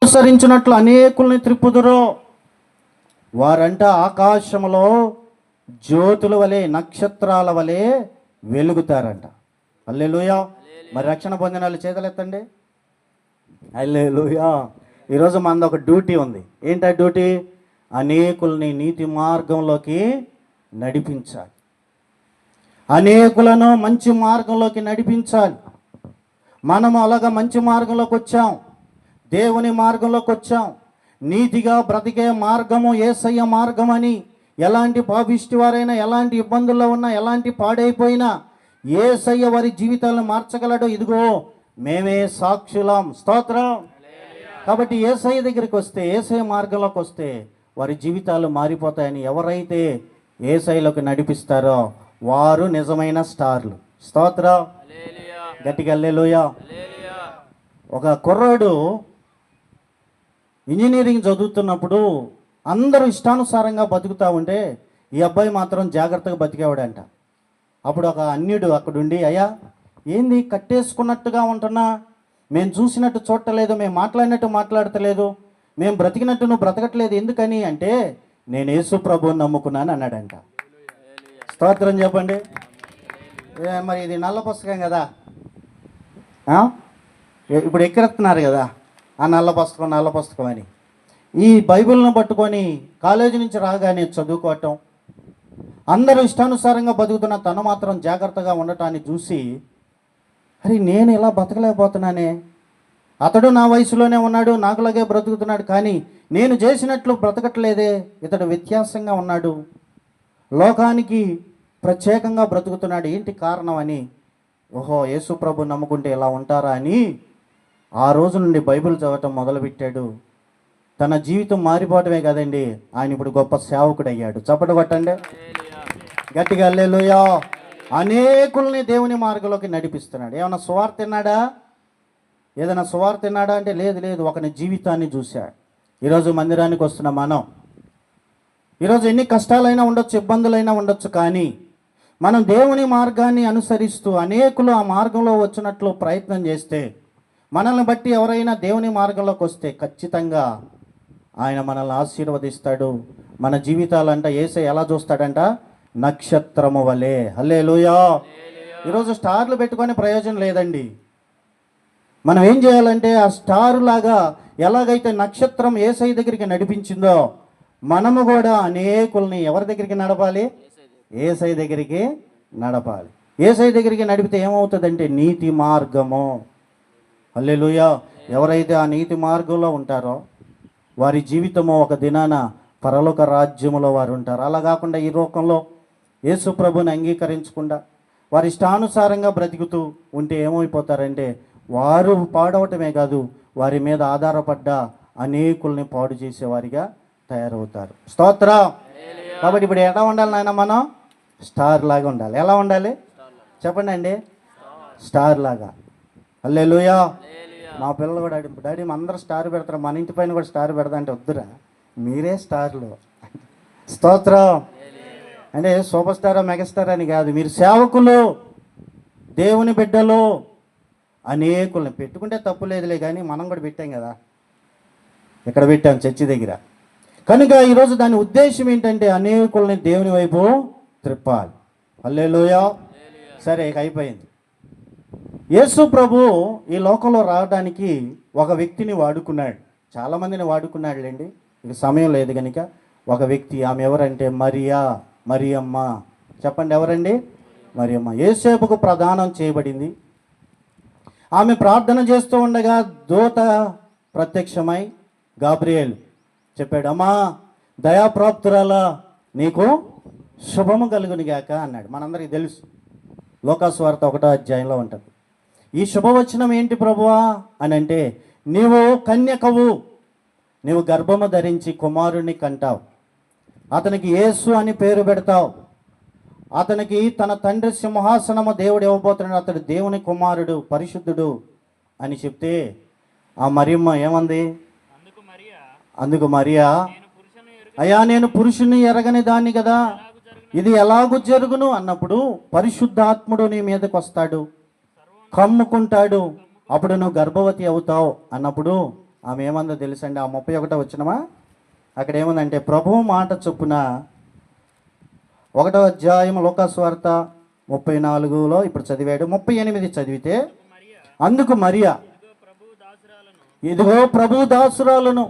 అనుసరించినట్లు అనేకుల్ని త్రిప్పుదురు. వారంట ఆకాశములో జ్యోతుల వలె, నక్షత్రాల వలె వెలుగుతారంట. హల్లెలూయా. మరి రక్షణ పొందిన వాళ్ళు చేతులెత్తండి. హల్లెలూయా. ఈరోజు మనది ఒక డ్యూటీ ఉంది. ఏంటి ఆ డ్యూటీ? అనేకుల్ని నీతి మార్గంలోకి నడిపించాలి, అనేకులను మంచి మార్గంలోకి నడిపించాలి. మనము అలాగా మంచి మార్గంలోకి వచ్చాం, దేవుని మార్గంలోకి వచ్చాం. నీతిగా బ్రతికే మార్గము యేసయ్య మార్గం అని ఎలాంటి పాపిష్టి వారైనా, ఎలాంటి ఇబ్బందుల్లో ఉన్నా, ఎలాంటి పాడైపోయినా యేసయ్య వారి జీవితాలను మార్చగలడు. ఇదిగో మేమే సాక్షులం. స్తోత్రం. కాబట్టి యేసయ్య దగ్గరికి వస్తే, యేసయ్య మార్గంలోకి వస్తే వారి జీవితాలు మారిపోతాయని ఎవరైతే యేసయ్యలోకి నడిపిస్తారో వారు నిజమైన స్టార్లు. స్తోత్రం. గట్టిగా హల్లెలూయా. ఒక కుర్రాడు ఇంజనీరింగ్ చదువుతున్నప్పుడు అందరూ ఇష్టానుసారంగా బతుకుతూ ఉంటే ఈ అబ్బాయి మాత్రం జాగ్రత్తగా బతికేవాడంట. అప్పుడు ఒక అన్యుడు అక్కడుండి, అయ్యా ఏంది కట్టేసుకున్నట్టుగా ఉంటున్నా, మేము చూసినట్టు చూడటలేదు, మేము మాట్లాడినట్టు మాట్లాడతలేదు, మేము బ్రతికినట్టు నువ్వు బ్రతకట్లేదు, ఎందుకని అంటే నేను యేసు ప్రభువుని నమ్ముకున్నాను అన్నాడంట. స్తోత్రం చెప్పండి. మరి ఇది నల్ల పుస్తకం కదా, ఇప్పుడు ఎక్కిరెత్తున్నారు కదా ఆ నల్ల పుస్తకం అని. ఈ బైబిల్ను పట్టుకొని కాలేజీ నుంచి రాగానే చదువుకోవటం, అందరూ ఇష్టానుసారంగా బతుకుతున్న తను మాత్రం జాగ్రత్తగా ఉండటాన్ని చూసి, అరే నేను ఇలా బతకలేకపోతున్నానే, అతడు నా వయసులోనే ఉన్నాడు, నాకులాగే బ్రతుకుతున్నాడు, కానీ నేను చేసినట్లు బ్రతకట్లేదే, ఇతడు వ్యత్యాసంగా ఉన్నాడు, లోకానికి ప్రత్యేకంగా బ్రతుకుతున్నాడు, ఏంటి కారణం అని, ఓహో యేసు ప్రభు నమ్ముకుంటే ఇలా ఉంటారా అని ఆ రోజు నుండి బైబిల్ చదవటం మొదలుపెట్టాడు. తన జీవితం మారిపోవటమే కదండి, ఆయన ఇప్పుడు గొప్ప సేవకుడు అయ్యాడు. చప్పట కొట్టండి గట్టిగా. హల్లెలూయా. అనేకుల్ని దేవుని మార్గంలోకి నడిపిస్తున్నాడు. ఏమన్నా సువార్త తిన్నాడా? ఏదైనా సువార్త తిన్నాడా అంటే లేదు, ఒకని జీవితాన్ని చూశాడు. ఈరోజు మందిరానికి వస్తున్న మనం, ఈరోజు ఎన్ని కష్టాలైనా ఉండొచ్చు, ఇబ్బందులైనా ఉండొచ్చు, కానీ మనం దేవుని మార్గాన్ని అనుసరిస్తూ అనేకులు ఆ మార్గంలో వచ్చినట్లు ప్రయత్నం చేస్తే, మనల్ని బట్టి ఎవరైనా దేవుని మార్గంలోకి వస్తే ఖచ్చితంగా ఆయన మనల్ని ఆశీర్వదిస్తాడు. మన జీవితాలంట యేసయ్య ఎలా చూస్తాడంట? నక్షత్రము వలె. హల్లెలూయా. ఈరోజు స్టార్లు పెట్టుకొని ప్రయోజనం లేదండి. మనం ఏం చేయాలంటే ఆ స్టార్ లాగా ఎలాగైతే నక్షత్రం యేసయ్య దగ్గరికి నడిపించిందో మనము కూడా అనేకుల్ని ఎవరి దగ్గరికి నడపాలి? యేసయ్య దగ్గరికి నడపాలి. యేసయ్య దగ్గరికి నడిపితే ఏమవుతుందంటే నీతి మార్గము. హల్లెలూయా. ఎవరైతే ఆ నీతి మార్గంలో ఉంటారో వారి జీవితము ఒక దినాన పరలోక రాజ్యములో వారు ఉంటారు. అలా కాకుండా ఈ లోకంలో యేసు ప్రభుని అంగీకరించకుండా వారి ఇష్టానుసారంగా బ్రతుకుతూ ఉంటే ఏమైపోతారంటే వారు పాడవటమే కాదు, వారి మీద ఆధారపడ్డ అనేకుల్ని పాడు చేసేవారిగా తయారవుతారు. స్తోత్రం. కాబట్టి ఇప్పుడు ఎలా ఉండాలి నాయన? మనం స్టార్ లాగా ఉండాలి. ఎలా ఉండాలి చెప్పండి అండి? స్టార్ లాగా. హల్లెలూయా. మా పిల్లలు కూడా డాడీ అందరూ స్టార్ పెడతారు, మన ఇంటి పైన కూడా స్టార్ పెడతా అంటే వద్దురా, మీరే స్టార్లు. స్తోత్రం. అంటే సూపర్ స్టార్ మెగాస్టార్ అని కాదు, మీరు సేవకులు, దేవుని బిడ్డలు. అనేకుల్ని పెట్టుకుంటే తప్పు లేదులే, కానీ మనం కూడా పెట్టాం కదా, ఇక్కడ పెట్టాం చర్చి దగ్గర. కనుక ఈరోజు దాని ఉద్దేశం ఏంటంటే అనేకుల్ని దేవుని వైపు త్రిప్పాలి. హల్లెలూయా. సరే, ఇక అయిపోయింది. యేసు ప్రభు ఈ లోకంలో రావడానికి ఒక వ్యక్తిని వాడుకున్నాడు, చాలామందిని వాడుకున్నాడులేండి, ఇక సమయం లేదు కనుక. ఒక వ్యక్తి, ఆమె ఎవరంటే మరియమ్మ. చెప్పండి, ఎవరండి? మరియమ్మ. యేసేపుకు ప్రదానం చేయబడింది. ఆమె ప్రార్థన చేస్తూ ఉండగా దూత ప్రత్యక్షమై గాబ్రియేలు చెప్పాడు, అమ్మా దయాప్రాప్తురాలా, నీకు శుభము కలుగునిగాక అన్నాడు. మనందరికీ తెలుసు, లూకాసు వార్త 1వ అధ్యాయంలో ఉంటుంది. ఈ శుభవచనం ఏంటి ప్రభువా అని అంటే, నీవు కన్యకవు, నీవు గర్భము ధరించి కుమారుణ్ణి కంటావు, అతనికి యేసు అని పేరు పెడతావు, అతనికి తన తండ్రి సింహాసనము దేవుడు ఇవ్వబోతున్నాడు, అతడు దేవుని కుమారుడు, పరిశుద్ధుడు అని చెప్తే ఆ మరియమ్మ ఏమంది? అందుకు మరియా, అయ్యా నేను పురుషుని ఎరగని దాన్ని కదా, ఇది ఎలాగూ జరుగును అన్నప్పుడు, పరిశుద్ధాత్ముడు నీ మీదకి వస్తాడు, కమ్ముకుంటాడు, అప్పుడు నువ్వు గర్భవతి అవుతావు అన్నప్పుడు ఆమె ఏమందో తెలుసండి, ఆ 31 వచ్చినమా అక్కడ ఏముందంటే, ప్రభువు మాట చొప్పున 1వ అధ్యాయం లూకాసు వార్త 34లో ఇప్పుడు చదివాడు. 38 చదివితే, అందుకు మరియా, ఇదిగో ప్రభు దాసురాలను,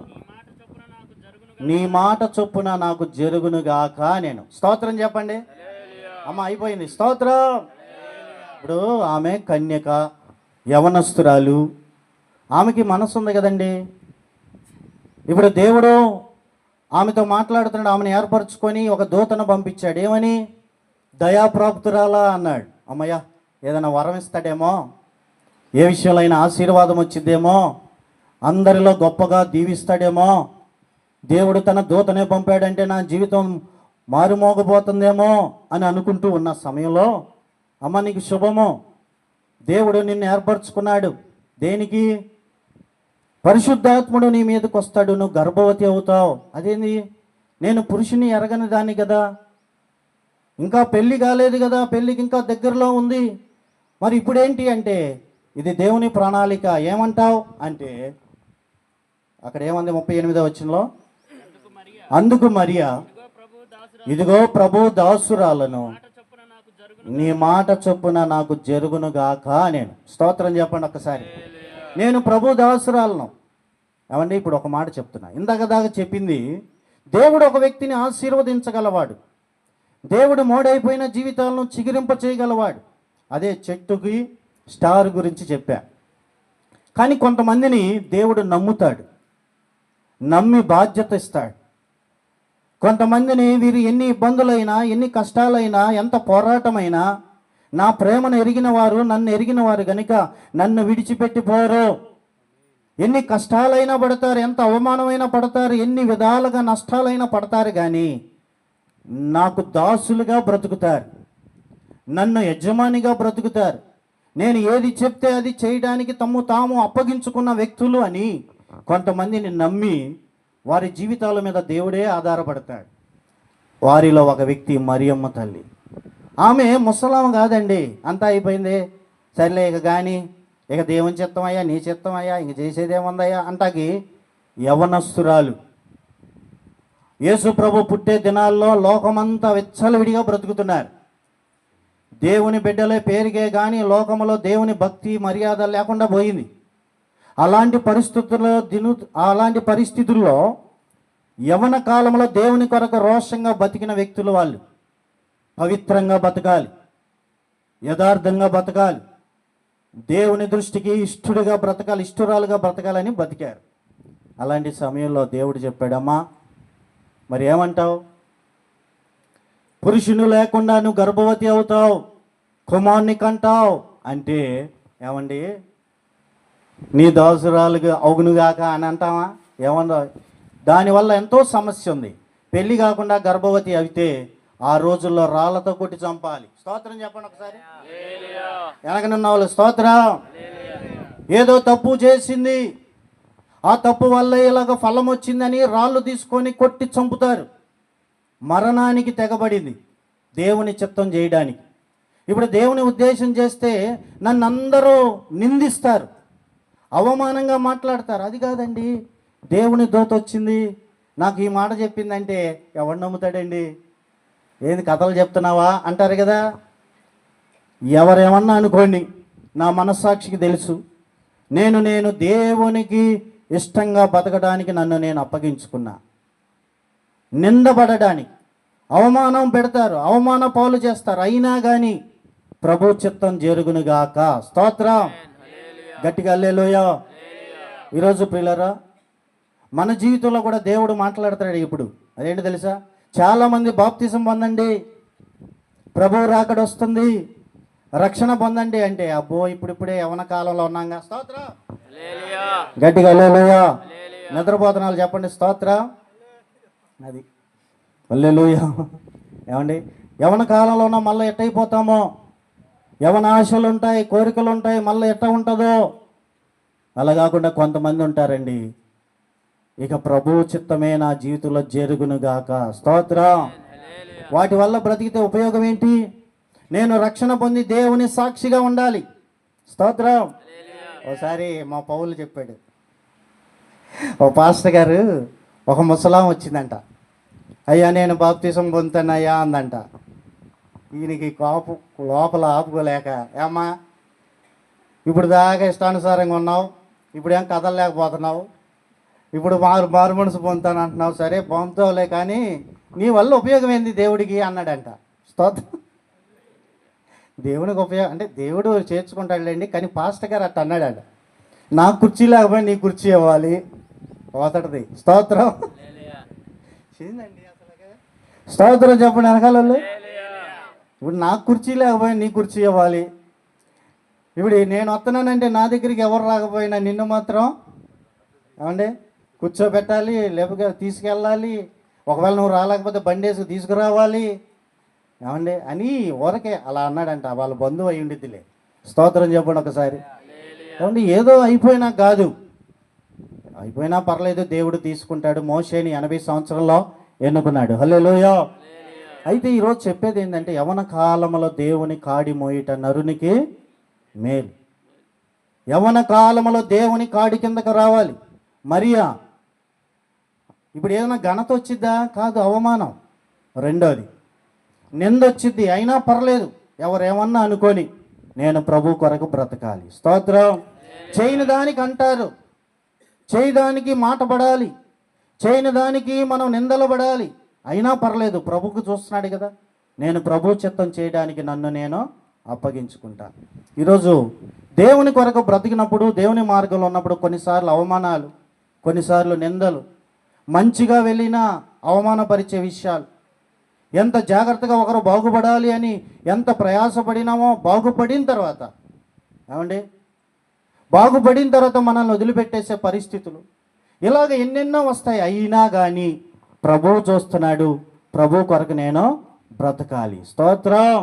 నీ మాట చొప్పున నాకు జరుగునుగాక. నేను స్తోత్రం చెప్పండి అమ్మ. అయిపోయింది, స్తోత్రం. ఇప్పుడు ఆమె కన్యక, యవనస్తురాలు, ఆమెకి మనసు ఉంది కదండి. ఇప్పుడు దేవుడు ఆమెతో మాట్లాడుతున్నాడు, ఆమెను ఏర్పరచుకొని ఒక దూతను పంపించాడు. ఏమని? దయాప్రాప్తురాలా అన్నాడు. అమ్మయ్య, ఏదైనా వరం ఇస్తాడేమో, ఏ విషయంలో అయినా ఆశీర్వాదం వచ్చిద్దేమో, అందరిలో గొప్పగా దీవిస్తాడేమో, దేవుడు తన దూతనే పంపాడంటే నా జీవితం మారుమోగబోతుందేమో అని అనుకుంటూ ఉన్న సమయంలో, అమ్మ నీకు శుభము, దేవుడు నిన్ను ఏర్పరచుకున్నాడు. దేనికి? పరిశుద్ధాత్ముడు నీ మీదకి వస్తాడు, నువ్వు గర్భవతి అవుతావు. అదేంది? నేను పురుషుని ఎరగని దాన్ని కదా, ఇంకా పెళ్ళి కాలేదు కదా, పెళ్ళికి ఇంకా దగ్గరలో ఉంది. మరి ఇప్పుడేంటి అంటే, ఇది దేవుని ప్రణాళిక. ఏమంటావు అంటే, అక్కడ ఏమంది 38వ వచనంలో, అందుకు మరియా, ఇదిగో ప్రభు దాసురాలను, నీ మాట చొప్పున నాకు జరుగునుగాక. నేను స్తోత్రం చెప్పండి ఒక్కసారి. నేను ప్రభు దాసురాలను. ఏమండి, ఇప్పుడు ఒక మాట చెప్తున్నా. ఇందాక చెప్పింది, దేవుడు ఒక వ్యక్తిని ఆశీర్వదించగలవాడు, దేవుడు మోడైపోయిన జీవితాలను చిగురింప చేయగలవాడు. అదే చెట్టుకి స్టార్ గురించి చెప్పా. కానీ కొంతమందిని దేవుడు నమ్ముతాడు, నమ్మి బాధ్యత ఇస్తాడు. కొంతమందిని వీరు ఎన్ని ఇబ్బందులైనా, ఎన్ని కష్టాలైనా, ఎంత పోరాటమైనా, నా ప్రేమను ఎరిగిన వారు, నన్ను ఎరిగిన వారు గనుక నన్ను విడిచిపెట్టిపోరు. ఎన్ని కష్టాలైనా పడతారు, ఎంత అవమానమైనా పడతారు, ఎన్ని విధాలుగా నష్టాలైనా పడతారు, కానీ నాకు దాసులుగా బ్రతుకుతారు, నన్ను యజమానిగా బ్రతుకుతారు. నేను ఏది చెప్తే అది చేయడానికి తమ్ము తాము అప్పగించుకున్న వ్యక్తులు అని కొంతమందిని నమ్మి వారి జీవితాల మీద దేవుడే ఆధారపడతాడు. వారిలో ఒక వ్యక్తి మరియమ్మ తల్లి. ఆమె ముసలాం కాదండి, అంతా అయిపోయింది, సర్లే ఇక కానీ, ఇక దేవుని చిత్తమయ్యా, నీ చిత్తమయ్యా, ఇంక చేసేదేముందయ్యా అంటాకి యవనస్తురాలు. యేసు ప్రభు పుట్టే దినాల్లో లోకమంతా విచ్చలవిడిగా బ్రతుకుతున్నారు. దేవుని బిడ్డలే పేరుగే కానీ లోకంలో దేవుని భక్తి మర్యాద లేకుండా పోయింది. అలాంటి పరిస్థితుల్లో యవన కాలంలో దేవుని కొరకు రోషంగా బతికిన వ్యక్తులు వాళ్ళు. పవిత్రంగా బతకాలి, యథార్థంగా బతకాలి, దేవుని దృష్టికి ఇష్టడుగా బ్రతకాలి, ఇష్టరాలుగా బ్రతకాలని బతికారు. అలాంటి సమయంలో దేవుడు చెప్పాడమ్మా, మరి ఏమంటావు? పురుషుని లేకుండా నువ్వు గర్భవతి అవుతావు, కుమారుని కంటావు అంటే ఏమండి, నీ దాసురాలుగా అవునుగాక అని అంటావా? ఏమన్నా? దానివల్ల ఎంతో సమస్య ఉంది. పెళ్ళి కాకుండా గర్భవతి అయితే ఆ రోజుల్లో రాళ్లతో కొట్టి చంపాలి. స్తోత్రం చెప్పండి ఒకసారి. వెనకనున్న వాళ్ళు స్తోత్రం. ఏదో తప్పు చేసింది, ఆ తప్పు వల్ల ఇలాగ ఫలం వచ్చిందని రాళ్ళు తీసుకొని కొట్టి చంపుతారు. మరణానికి తెగబడింది దేవుని చిత్తం చేయడానికి. ఇప్పుడు దేవుని ఉద్దేశం చేస్తే నన్ను అందరూ నిందిస్తారు, అవమానంగా మాట్లాడతారు. అది కాదండి, దేవుని దూత వచ్చింది నాకు ఈ మాట చెప్పిందంటే ఎవడు నమ్ముతాడండి? ఏంది కథలు చెప్తున్నావా అంటారు కదా. ఎవరేమన్నా అనుకోండి, నా మనస్సాక్షికి తెలుసు, నేను దేవునికి ఇష్టంగా బతకడానికి నన్ను నేను అప్పగించుకున్నా. నిందపడడానికి అవమానం పెడతారు, అవమాన పాలు చేస్తారు, అయినా కానీ ప్రభు చిత్తం జరుగునుగాక. స్తోత్రం. గట్టిగా హల్లెలూయా. ఈరోజు ప్రియులారా, మన జీవితంలో కూడా దేవుడు మాట్లాడతాడు ఇప్పుడు. అదేంటి తెలుసా? చాలామంది బాప్తిజం పొందండి, ప్రభు రాకడ వస్తుంది, రక్షణ పొందండి అంటే అబ్బో ఇప్పుడిప్పుడే యవన కాలంలో ఉన్నాగా. స్తోత్రం. గట్టిగా హల్లెలూయా. నిద్రపోతున్నాళ్ళు చెప్పండి స్తోత్రం. అది హల్లెలూయా. ఏమండి, యవన కాలంలో ఉన్న మళ్ళీ ఎట్టయిపోతామో, యవన ఆశలు ఉంటాయి, కోరికలు ఉంటాయి, మళ్ళీ ఎట్ట ఉంటుందో. అలా కాకుండా కొంతమంది ఉంటారండి, ఇక ప్రభు చిత్తమే నా జీవితంలో జరుగునుగాక. స్తోత్రం. వాటి వల్ల బ్రతికితే ఉపయోగం ఏంటి? నేను రక్షణ పొంది దేవుని సాక్షిగా ఉండాలి. స్తోత్రం. ఒకసారి మా పౌలు చెప్పాడు, ఓ పాస్టర్ గారు ఒక ముసలాం వచ్చిందంట. అయ్యా నేను బాప్తీసం పొందుతానయ్యా అందంట. ఈయనకి కోపు లోపల ఆపుకోలేక, ఏమ్మా ఇప్పుడు దాకా ఇష్టానుసారంగా ఉన్నావు, ఇప్పుడేం కదలలేకపోతున్నావు, ఇప్పుడు మారు మనసు పొందుతాను అంటున్నావు, సరే పొందుతావులే కానీ నీ వల్ల ఉపయోగం ఏంది దేవుడికి అన్నాడంట. స్తోత్రం. దేవునికి ఉపయోగం అంటే దేవుడు చేర్చుకుంటాడులేండి, కానీ పాస్టర్ గారు అట్ట అన్నాడంట. నా కుర్చీ లేకపోయి నీ కుర్చీ ఇవ్వాలి పోతడిది. స్తోత్రం. చేయండి అసలు స్తోత్రం చెప్పండి వెనకాల వాళ్ళు. ఇప్పుడు నాకు కుర్చీ లేకపోయి నీ కుర్చీ ఇవ్వాలి. ఇప్పుడు నేను వస్తున్నానంటే నా దగ్గరికి ఎవరు రాకపోయినా నిన్ను మాత్రం ఏమండి కూర్చోబెట్టాలి, లేకపోతే తీసుకెళ్ళాలి, ఒకవేళ నువ్వు రాలేకపోతే బండి వేసి తీసుకురావాలి ఏమండి అని ఊరకే అలా అన్నాడంట. వాళ్ళ బంధువు అయి ఉండిద్దిలే. స్తోత్రం చెప్పండి ఒకసారి. ఏమండి ఏదో అయిపోయినా కాదు, అయిపోయినా పర్లేదు, దేవుడు తీసుకుంటాడు. మోషేని 80 సంవత్సరాల్లో ఎన్నుకున్నాడు. హల్లెలూయా. అయితే ఈరోజు చెప్పేది ఏంటంటే యవన కాలంలో దేవుని కాడి మోయిట నరునికి మేలు. యవన కాలంలో దేవుని కాడి కిందకు రావాలి. మరియా ఇప్పుడు ఏదైనా ఘనత వచ్చిద్దా? కాదు, అవమానం. రెండోది నిందొచ్చిద్ది, అయినా పర్లేదు, ఎవరేమన్నా అనుకొని నేను ప్రభు కొరకు బ్రతకాలి. స్తోత్రం. చేయని దానికి అంటారు, చేయదానికి మాట పడాలి, చేయని దానికి మనం నిందలు పడాలి, అయినా పర్లేదు, ప్రభుకు చూస్తున్నాడు కదా, నేను ప్రభు చిత్తం చేయడానికి నన్ను నేను అప్పగించుకుంటాను. ఈరోజు దేవుని కొరకు బ్రతికినప్పుడు, దేవుని మార్గంలో ఉన్నప్పుడు కొన్నిసార్లు అవమానాలు, కొన్నిసార్లు నిందలు, మంచిగా వెళ్ళినా అవమానపరిచే విషయాలు, ఎంత జాగ్రత్తగా ఒకరు బాగుపడాలి అని ఎంత ప్రయాసపడినామో, బాగుపడిన తర్వాత ఏమండి బాగుపడిన తర్వాత మనల్ని వదిలిపెట్టేసే పరిస్థితులు, ఇలాగ ఎన్నెన్నో వస్తాయి. అయినా కానీ ప్రభువు చూస్తున్నాడు, ప్రభు కొరకు నేను బ్రతకాలి. స్తోత్రం.